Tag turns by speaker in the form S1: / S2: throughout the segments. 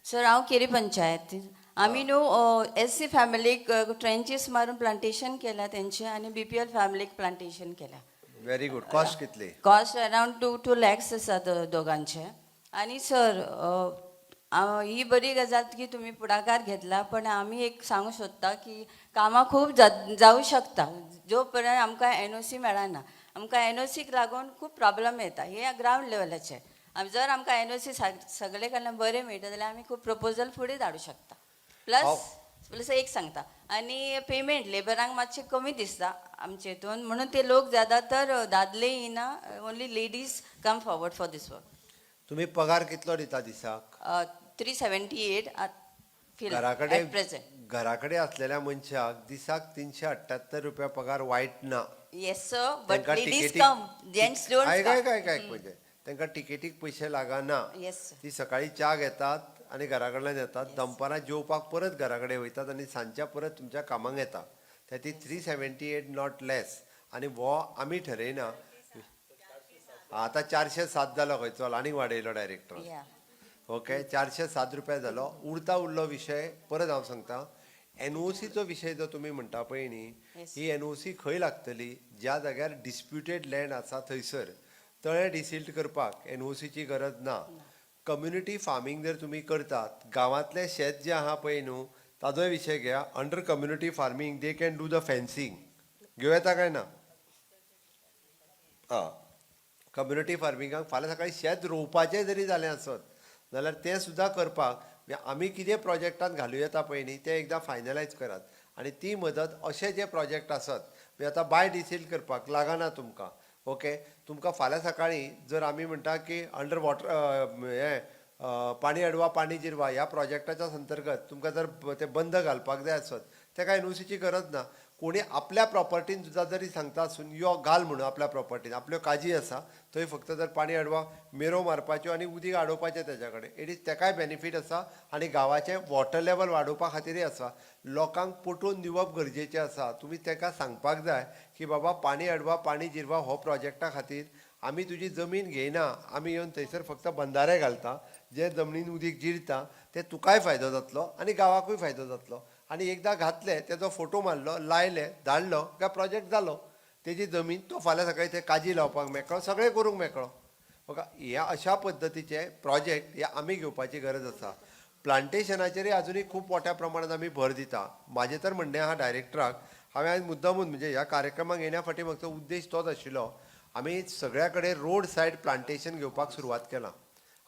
S1: Sir हांव carry panchayat आमी न्हू SC फॅमिलीक ट्रेंचीस मारून प्लांटेशन केल्या तेंचे आनी BPL फॅमिलीक प्लांटेशन केल्या.
S2: Very good. कॉस्ट कितली?
S1: कॉस्ट अरावंड 2 lakhs आसा दोगांचे. आनी सर ही बरी गजाल की तुमी पुढाकार घेतला, पण आमी एक सांगू सोदता की कामां खूब जावं शकता जो पर्यंत आमकां NOC मेळना. आमकां NOCक लागून खूब प्रॉब्लम येता, हे ग्रावंड लेवलाचे. जर आमकां NOC सगळे कडल्यान बरें मेळटा जाल्यार आमी खूब प्रपोजल फुडें धाडूं शकता. प्लस एक सांगता आनी पेमेंट लेबरांक मातशें कमी दिसता आमचे हितून, म्हणून ते लोक जाता तर दादले येना, only ladies come forward for this work.
S2: तुम्ही पगार कितलो दिता दिसाक?
S1: 378
S2: घराकडे
S1: at present.
S2: घराकडे असलेल्या मनशाक दिसाक 378 रुपया पगार वायट ना.
S1: Yes sir, but
S2: तांकां
S1: ladies
S2: टिकेटीक-
S1: come, gents don't
S2: काय
S1: come.
S2: म्हणजे तांकां टिकेटीक पयशे लागना.
S1: Yes sir.
S2: ती सकाळी च्या घेतात आनी घरा कडल्यान येतात, दनपारां जेवपाक परत घरा कडेन वयतात आनी सांजच्या परत तुमच्या कामाक येतात. त्या ती 378 नॉट लेस. आनी हो आमी ठरयना. आतां 407 जालो खंय, चल आनीक वाडयलो डायरेक्टर.
S1: Yeah.
S2: ओके, 407 रुपया जालो. उरलो विशय परत हांव सांगता. NOCचो विशय जो तुमी म्हणटा पळय न्ही, ही NOC खंय लागतली? ज्या जाग्यार डिस्प्युटेड लँड आसा थंयसर. तळें डिसिल्ट करपाक NOCची गरज ना. कम्युनिटी फार्मींग जर तुमी करतात, गांवांतलें शेत जें आहा पळय न्हू, ताजोय विशय घेया. Under community farming they can do the fencing. घेवं येता काय ना? कम्युनिटी फार्मिंगाक फाल्यां सकाळी शेत रोवपाचें जरी जालें आसत जाल्यार तें सुद्दां करपाक आमी कितें प्रोजेक्टांत घालूं येता पळय न्ही, तें एकदां फायनलायज करात. आनी ती मदत अशे जे प्रोजेक्ट आसत, आतां बाय डिसील्ट करपाक लागना तुमकां. ओके, तुमकां फाल्यां सकाळी जर आमी म्हणटा की अंडर वॉटर पाणी अडवा पाणी जिरवा ह्या प्रोजेक्टाच्या अंतर्गत तुमकां जर ते बंद घालपाक जाय आसत, तेका NOCची गरज ना. कोणी आपल्या प्रॉपर्टीन सुद्दां जरी सांगता आसून यो घाल म्हणून आपल्या प्रॉपर्टीन, आपल्यो काजी आसा थंय फक्त जर पाणी अडवा मेरो मारपाच्यो आनी उदीक आडोवपाचें तेच्या कडेन, एडीच तेकाय बेनिफीट आसा आनी गांवाचें वॉटर लेवल वाडोवपा खातीरय आसा. लोकांक पटोवन दिवप गरजेचें आसा. तुमी तेका सांगपाक जाय की बाबा पाणी अडवा पाणी जिरवा हो प्रोजेक्टा खातीर आमी तुजी जमीन घेयना, आमी येवन थंयसर फक्त बंधारे घालता. जे जमनीन उदीक जिरता ते तुकाय फायदो जातलो आनी गांवाकूय फायदो जातलो. आनी एकदां घातले, तेजो फोटो मारलो, लायले, धाडलो काय प्रोजेक्ट जालो. तेजी जमीन तो फाल्यां सकाळी ते काजी लावपाक मेकळो, सगळें करूंक मेकळो. बघा, ह्या अशा पद्दतीचे प्रोजेक्ट हे आमी घेवपाची गरज आसा. प्लांटेशनाचेरय आजुनूय खूब मोठ्या प्रमाणात आमी भर दिता. म्हाजें तर म्हणणें आहा डायरेक्टराक, हांवें आयज मुद्दामून म्हणजे ह्या कार्यक्रमाक येण्या फाटीं म्हाजो उद्देश तोच आशिल्लो. आमी सगळ्या कडेन रोड सायड प्लांटेशन घेवपाक सुरवात केलां.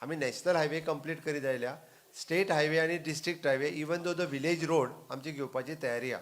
S2: आमी नॅशनल हायवे कंप्लीट करीत आयल्या. स्टेट हायवे आनी district highway even to the village road आमची घेवपाची तयारी आहा.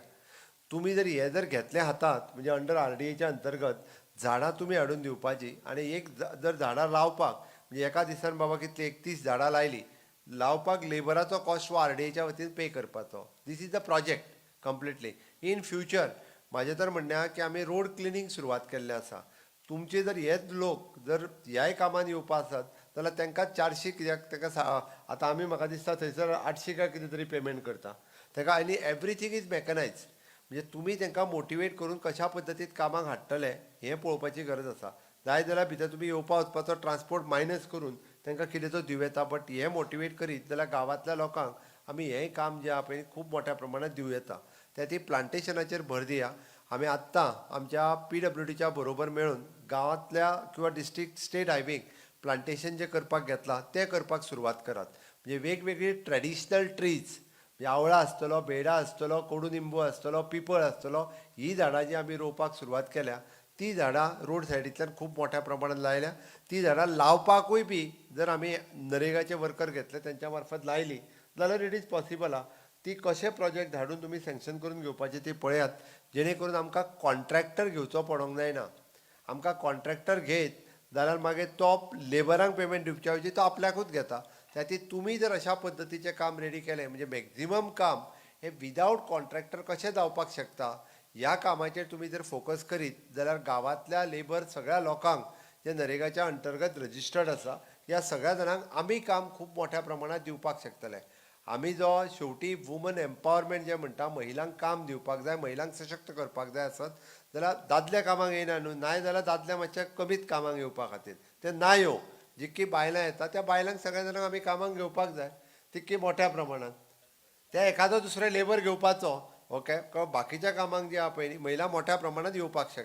S2: तुम्ही जर हे जर घेतले हातात म्हणजे अंडर RDAच्या अंतर्गत झाडां तुमी हाडून दिवपाची आनी एक जर झाडां लावपाक म्हणजे एका दिसान बाबा कितली 31 झाडां लायली, लावपाक लेबराचो कॉस्ट हो RDAच्या वतीन पे करपाचो. दीस is the project completely. In future म्हाजें तर म्हणणें आहा की आमी रोड क्लिनींग सुरवात केल्लें आसा. तुमचे जर हेच लोक जर ह्याय कामान येवपा आसत जाल्यार तांकां 400 कित्याक ताका आतां आमी म्हाका दिसता थंयसर 800 काय कितें तरी पेमेंट करता ताका. आनी एवरीथींग इज मेकनायज. म्हणजे तुमी तांकां मोटिवेट करून कशा पद्दतीन कामाक हाडटले हें पळोवपाची गरज आसा. जाय जाल्यार भितर तुमी येवपा वचपाचो ट्रान्सपोर्ट मायनस करून तांकां कितें तो दिवं येता. बट हें मोटिवेट करीत जाल्यार गांवांतल्या लोकांक आमी हेंय काम जें आहा पळय खूब मोठ्या प्रमाणात दिवं येता. त्या ती प्लांटेशनाचेर भर दिया. आमी आत्तां आमच्या PWDच्या बरोबर मेळून गांवांतल्या किंवा डिस्ट्रिक्ट स्टेट हायवेक प्लांटेशन जें करपाक घेतलां तें करपाक सुरवात करात. म्हणजे वेगवेगळी ट्रेडिशनल ट्रीज म्हणजे आवळा आसतलो, बेडा आसतलो, कोडूनिंबू आसतलो, पिपळ आसतलो, ही झाडां जी आमी रोवपाक सुरवात केल्या ती झाडां रोड सायडींतल्यान खूब मोठ्या प्रमाणात लायल्या. ती झाडां लावपाकूय बी जर आमी नरेगाचे वर्कर घेतले तेंच्या मार्फत लायली जाल्यार इट इज पॉसिबल आहा. ती कशे प्रोजेक्ट धाडून तुमी सँक्शन करून घेवपाचे ती पळयात, जेणे करून आमकां कॉन्ट्रॅक्टर घेवचो पडोंक जायना. आमकां कॉन्ट्रॅक्टर घेत जाल्यार मागीर तो लेबरांक पेमेंट दिवच्या ऐवजी तो आपल्याकूच घेता. त्या ती तुमी जर अशा पद्दतीचें काम रेडी केलें म्हणजे मॅक्झिमम काम हे विदावट कॉन्ट्रॅक्टर कशें जावपाक शकता ह्या कामाचेर तुमी जर फोकस करीत जाल्यार गांवांतल्या लेबर सगळ्या लोकांक जे नरेगाच्या अंतर्गत रजिस्टर्ड आसा ह्या सगळ्या जाणांक आमी काम खूब मोठ्या प्रमाणात दिवपाक शकतले. आमी जो शेवटी वुमन एम्पावरमेंट जें म्हणटा, महिलांक काम दिवपाक जाय, महिलांक सशक्त करपाक जाय आसत जाल्यार दादले कामाक येयना न्हू, नाय जाल्यार दादले मातशे कमीत कामाक येवपा खातीर ते ना येवं. जितकी बायलां येता त्या बायलांक सगळ्या जाणांक आमी कामाक घेवपाक जाय. तितकी मोठ्या प्रमाणात ते एखादो दुसरो लेबर घेवपाचो ओके बाकीच्या कामांक जे आहा पळय न्ही महिला मोठ्या प्रमाणात येवपाक शकता